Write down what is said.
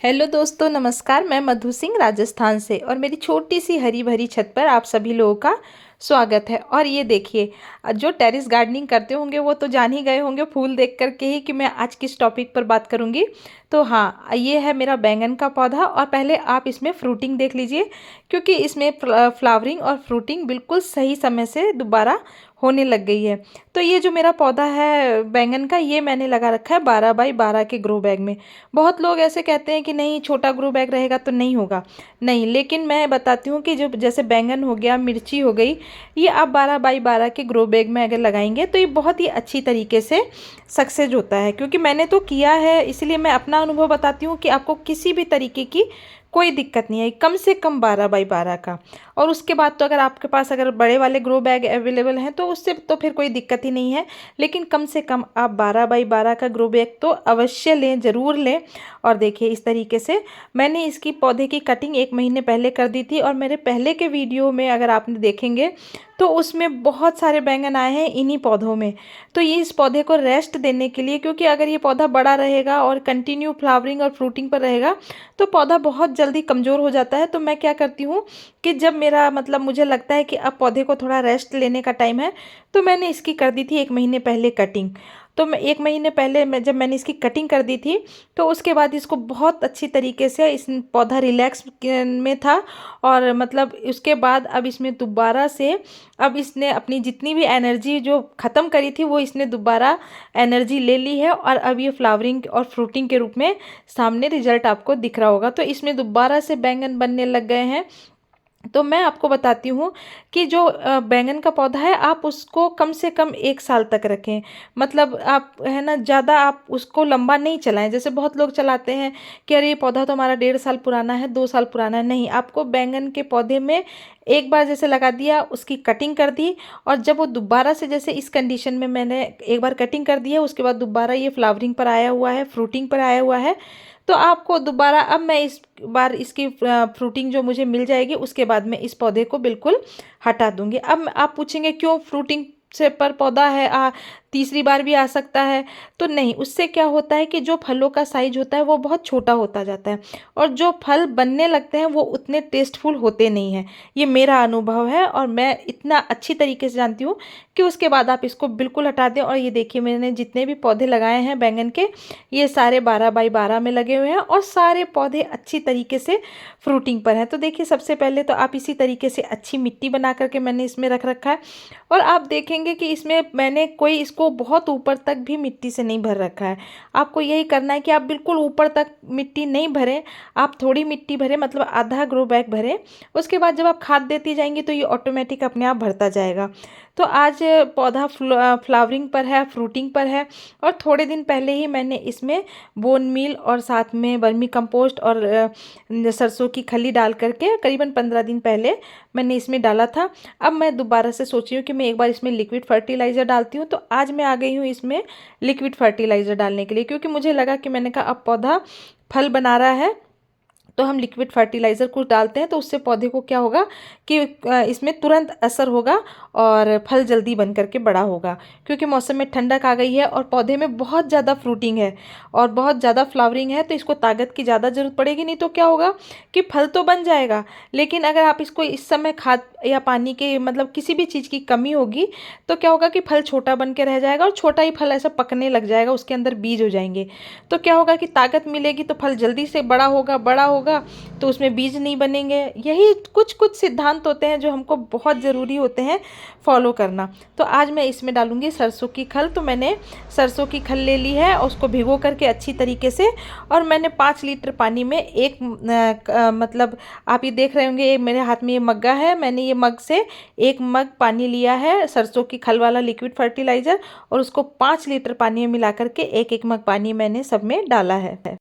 Hello दोस्तों, नमस्कार। मैं मधु सिंह राजस्थान से और मेरी छोटी सी हरी भरी छत पर आप सभी लोगों का स्वागत है। और ये देखिए, जो टेरेस गार्डनिंग करते होंगे वो तो जान ही गए होंगे फूल देख करके ही कि मैं आज किस टॉपिक पर बात करूंगी। तो हाँ, ये है मेरा बैंगन का पौधा और पहले आप इसमें फ्रूटिंग देख लीजिए, क्योंकि इसमें फ्लावरिंग और फ्रूटिंग बिल्कुल सही समय से दोबारा होने लग गई है। तो ये जो मेरा पौधा है बैंगन का, ये मैंने लगा रखा है 12 बाई 12 के ग्रो बैग में। बहुत लोग ऐसे कहते हैं कि नहीं, छोटा ग्रो बैग रहेगा तो नहीं होगा। नहीं, लेकिन मैं बताती हूँ कि जो जैसे बैंगन हो गया, मिर्ची हो गई, ये आप 12 बाई 12 के ग्रो बैग में अगर लगाएंगे तो ये बहुत ही अच्छी तरीके से सक्सेस होता है। क्योंकि मैंने तो किया है, इसलिए मैं अपना अनुभव बताती हूँ कि आपको किसी भी तरीके की कोई दिक्कत नहीं आई, कम से कम 12 बाई 12 का। और उसके बाद तो अगर आपके पास अगर बड़े वाले ग्रो बैग अवेलेबल हैं तो उससे तो फिर कोई दिक्कत ही नहीं है। लेकिन कम से कम आप 12 बाई 12 का ग्रो बैग तो अवश्य लें, ज़रूर लें। और देखिए इस तरीके से मैंने इसकी पौधे की कटिंग 1 महीने पहले कर दी थी। और मेरे पहले के वीडियो में अगर आपने देखेंगे तो उसमें बहुत सारे बैंगन आए हैं इन्हीं पौधों में। तो ये इस पौधे को रेस्ट देने के लिए, क्योंकि अगर ये पौधा बड़ा रहेगा और कंटिन्यू फ्लावरिंग और फ्रूटिंग पर रहेगा तो पौधा बहुत जल्दी कमज़ोर हो जाता है। तो मैं क्या करती हूँ कि जब मेरा मतलब मुझे लगता है कि अब पौधे को थोड़ा रेस्ट लेने का टाइम है, तो मैंने इसकी कर दी थी 1 महीने पहले कटिंग। तो मैं 1 महीने पहले जब मैंने इसकी कटिंग कर दी थी, तो उसके बाद इसको बहुत अच्छी तरीके से इस पौधा रिलैक्स में था। और मतलब उसके बाद अब इसमें दोबारा से अब इसने अपनी जितनी भी एनर्जी जो ख़त्म करी थी वो इसने दोबारा एनर्जी ले ली है। और अब ये फ्लावरिंग और फ्रूटिंग के रूप में सामने रिजल्ट आपको दिख रहा होगा। तो इसमें दोबारा से बैंगन बनने लग गए हैं। तो मैं आपको बताती हूँ कि जो बैंगन का पौधा है आप उसको कम से कम 1 साल तक रखें। मतलब आप है ना, ज़्यादा आप उसको लंबा नहीं चलाएं। जैसे बहुत लोग चलाते हैं कि अरे ये पौधा तो हमारा 1.5 साल पुराना है, 2 साल पुराना है। नहीं, आपको बैंगन के पौधे में एक बार जैसे लगा दिया, उसकी कटिंग कर दी, और जब वो दोबारा से जैसे इस कंडीशन में मैंने एक बार कटिंग कर दी है, उसके बाद दोबारा ये फ्लावरिंग पर आया हुआ है, फ्रूटिंग पर आया हुआ है। तो आपको दोबारा अब मैं इस बार इसकी फ्रूटिंग जो मुझे मिल जाएगी उसके बाद मैं इस पौधे को बिल्कुल हटा दूंगी। अब आप पूछेंगे क्यों, फ्रूटिंग से पर पौधा है, तीसरी बार भी आ सकता है। तो नहीं, उससे क्या होता है कि जो फलों का साइज होता है वो बहुत छोटा होता जाता है, और जो फल बनने लगते हैं वो उतने टेस्टफुल होते नहीं हैं। ये मेरा अनुभव है और मैं इतना अच्छी तरीके से जानती हूँ कि उसके बाद आप इसको बिल्कुल हटा दें। और ये देखिए, मैंने जितने भी पौधे लगाए हैं बैंगन के, ये सारे 12 बाई 12 में लगे हुए हैं और सारे पौधे अच्छी तरीके से फ्रूटिंग पर हैं। तो देखिए, सबसे पहले तो आप इसी तरीके से अच्छी मिट्टी बना करके मैंने इसमें रख रखा है। और आप देखेंगे कि इसमें मैंने कोई इसको बहुत ऊपर तक भी मिट्टी से नहीं भर रखा है। आपको यही करना है कि आप बिल्कुल ऊपर तक मिट्टी नहीं भरें, आप थोड़ी मिट्टी भरें, मतलब आधा ग्रो बैग भरें। उसके बाद जब आप खाद देती जाएंगी तो ये ऑटोमेटिक अपने आप भरता जाएगा। तो आज पौधा फ्लावरिंग पर है, फ्रूटिंग पर है। और थोड़े दिन पहले ही मैंने इसमें बोन मील और साथ में वर्मी कंपोस्ट और सरसों की खली डाल करके करीबन 15 दिन पहले मैंने इसमें डाला था। अब मैं दोबारा से सोच रही हूँ कि मैं एक बार इसमें लिक्विड फर्टिलाइज़र डालती हूँ। तो आज मैं आ गई हूँ इसमें लिक्विड फर्टिलाइज़र डालने के लिए, क्योंकि मुझे लगा कि मैंने कहा अब पौधा फल बना रहा है तो हम लिक्विड फर्टिलाइज़र कुछ डालते हैं तो उससे पौधे को क्या होगा कि इसमें तुरंत असर होगा और फल जल्दी बन करके बड़ा होगा। क्योंकि मौसम में ठंडक आ गई है और पौधे में बहुत ज़्यादा फ्रूटिंग है और बहुत ज़्यादा फ्लावरिंग है, तो इसको ताकत की ज़्यादा ज़रूरत पड़ेगी। नहीं तो क्या होगा कि फल तो बन जाएगा, लेकिन अगर आप इसको इस समय खाद या पानी के मतलब किसी भी चीज़ की कमी होगी तो क्या होगा कि फल छोटा बन के रह जाएगा और छोटा ही फल ऐसा पकने लग जाएगा, उसके अंदर बीज हो जाएंगे। तो क्या होगा कि ताकत मिलेगी तो फल जल्दी से बड़ा होगा तो उसमें बीज नहीं बनेंगे। यही कुछ कुछ सिद्धांत होते हैं जो हमको बहुत ज़रूरी होते हैं फॉलो करना। तो आज मैं इसमें डालूंगी सरसों की खल। तो मैंने सरसों की खल ले ली है, उसको भिगो करके अच्छी तरीके से, और मैंने 5 लीटर पानी में मतलब आप ये देख रहे होंगे मेरे हाथ में ये मग्गा है, मैंने ये मग से 1 मग पानी लिया है सरसों की खल वाला लिक्विड फर्टिलाइज़र, और उसको 5 लीटर पानी में मिला करके 1 1 मग पानी मैंने सब में डाला है।